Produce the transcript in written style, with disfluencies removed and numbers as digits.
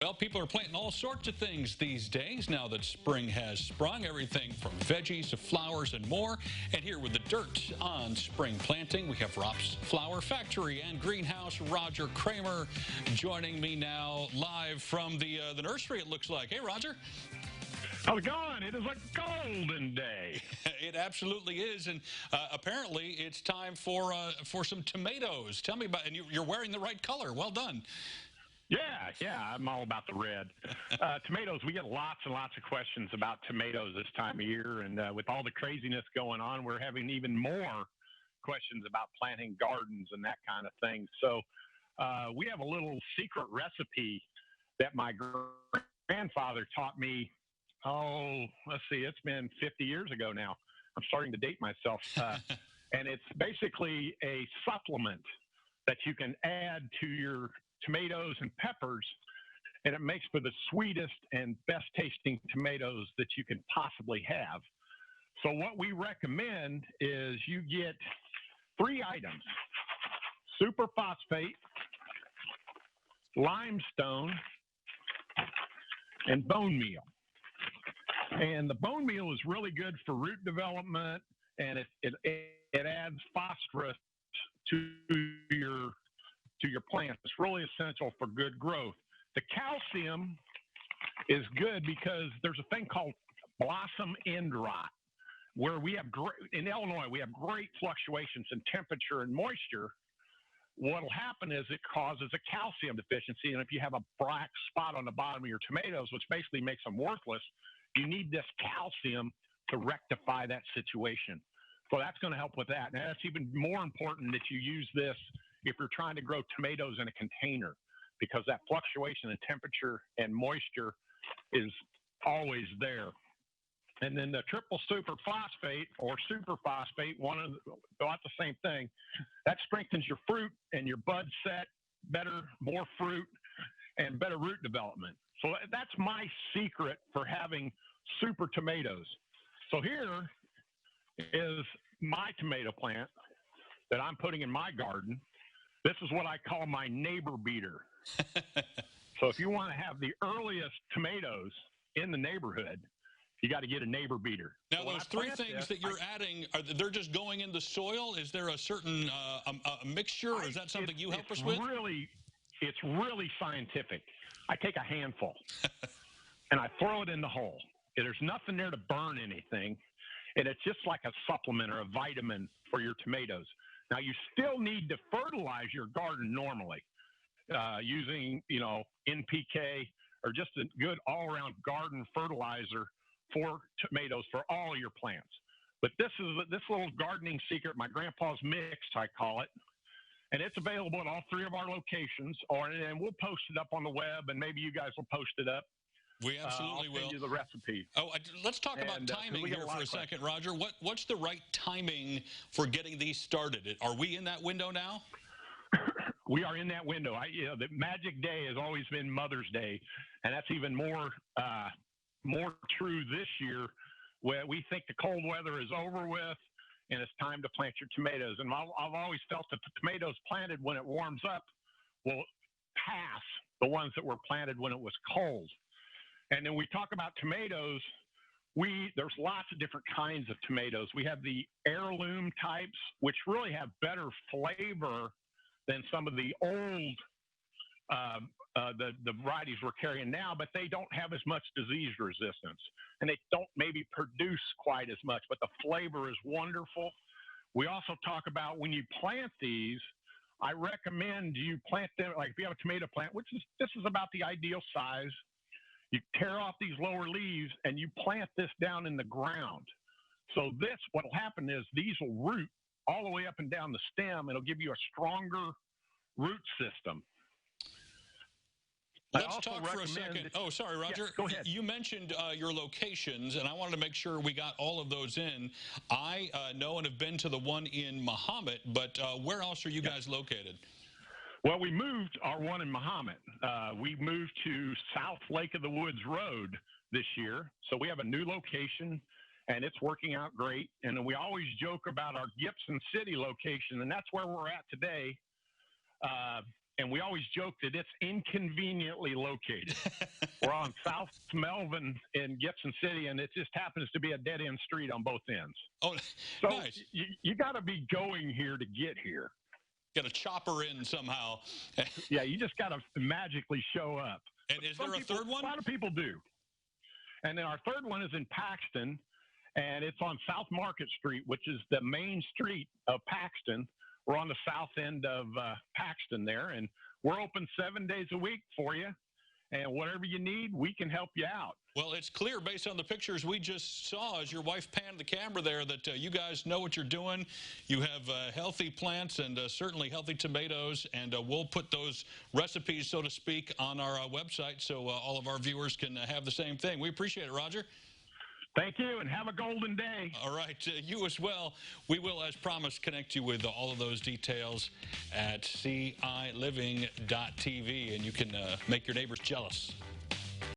Well, people are planting all sorts of things these days now that spring has sprung. Everything from veggies to flowers and more. And here with the dirt on spring planting, we have Ropp's Flower Factory and Greenhouse. Roger Cramer joining me now live from the nursery, it looks like. Hey, Roger. How's it going? It is a golden day. It absolutely is, and apparently it's time for some tomatoes. Tell me about, and you're wearing the right color. Well done. Yeah, I'm all about the red. Tomatoes, we get lots and lots of questions about tomatoes this time of year, and with all the craziness going on, we're having even more questions about planting gardens and that kind of thing. So we have a little secret recipe that my grandfather taught me. Oh, let's see, it's been 50 years ago now. I'm starting to date myself. And it's basically a supplement that you can add to your tomatoes and peppers, and it makes for the sweetest and best tasting tomatoes that you can possibly have. So what we recommend is you get 3 items: superphosphate, limestone, and bone meal. And the bone meal is really good for root development, and it adds phosphorus to your plants. It's really essential for good growth. The calcium is good because there's a thing called blossom end rot, where in Illinois we have great fluctuations in temperature and moisture. What'll happen is it causes a calcium deficiency, and if you have a black spot on the bottom of your tomatoes, which basically makes them worthless, you need this calcium to rectify that situation. So that's going to help with that. And that's even more important that you use this if you're trying to grow tomatoes in a container, because that fluctuation in temperature and moisture is always there. And then the triple superphosphate or superphosphate, about the same thing, that strengthens your fruit and your bud set better, more fruit, and better root development. So that's my secret for having super tomatoes. So here is my tomato plant that I'm putting in my garden. This is what I call my neighbor beater. So if you want to have the earliest tomatoes in the neighborhood, you got to get a neighbor beater. Now, So those 3 things that you're adding, they're just going in the soil? Is there a certain a mixture, or is that something you help us with? It's really scientific. I take a handful and I throw it in the hole. There's nothing there to burn anything, and it's just like a supplement or a vitamin for your tomatoes. Now, you still need to fertilize your garden normally using, NPK or just a good all-around garden fertilizer for tomatoes for all your plants. But this little gardening secret, my grandpa's mix, I call it, and it's available at all 3 of our locations, and we'll post it up on the web, and maybe you guys will post it up. We absolutely will. I'll send you the recipe. Oh, let's talk about timing here for a second, Roger. What's the right timing for getting these started? Are we in that window now? We are in that window. The magic day has always been Mother's Day, and that's even more true this year, where we think the cold weather is over with, and it's time to plant your tomatoes. And I've always felt that the tomatoes planted when it warms up will pass the ones that were planted when it was cold. And then we talk about tomatoes. There's lots of different kinds of tomatoes. We have the heirloom types, which really have better flavor than some of the old the varieties we're carrying now, but they don't have as much disease resistance, and they don't maybe produce quite as much, but the flavor is wonderful. We also talk about when you plant these, I recommend you plant them, like if you have a tomato plant, this is about the ideal size. You tear off these lower leaves and you plant this down in the ground. So what will happen is these will root all the way up and down the stem. It'll give you a stronger root system. Let's talk for a second. Oh, sorry, Roger. Yeah, go ahead. You mentioned your locations, and I wanted to make sure we got all of those in. I know and have been to the one in Mahomet, but where else are you guys located? Well, we moved our one in Mahomet. We moved to South Lake of the Woods Road this year. So we have a new location, and it's working out great. And then we always joke about our Gibson City location, and that's where we're at today. and we always joke that it's inconveniently located. We're on South Melvin in Gibson City, and it just happens to be a dead-end street on both ends. Oh, so nice. You got to be going here to get here. Got to chopper in somehow. Yeah, you just got to magically show up. And is there a third one? A lot of people do. And then our third one is in Paxton, and it's on South Market Street, which is the main street of Paxton. We're on the south end of Paxton there, and we're open 7 days a week for you. And whatever you need, we can help you out. Well, it's clear based on the pictures we just saw as your wife panned the camera there that you guys know what you're doing. You have healthy plants and certainly healthy tomatoes, and we'll put those recipes, so to speak, on our website so all of our viewers can have the same thing. We appreciate it, Roger. Thank you, and have a golden day. All right, you as well. We will, as promised, connect you with all of those details at ciliving.tv, and you can make your neighbors jealous.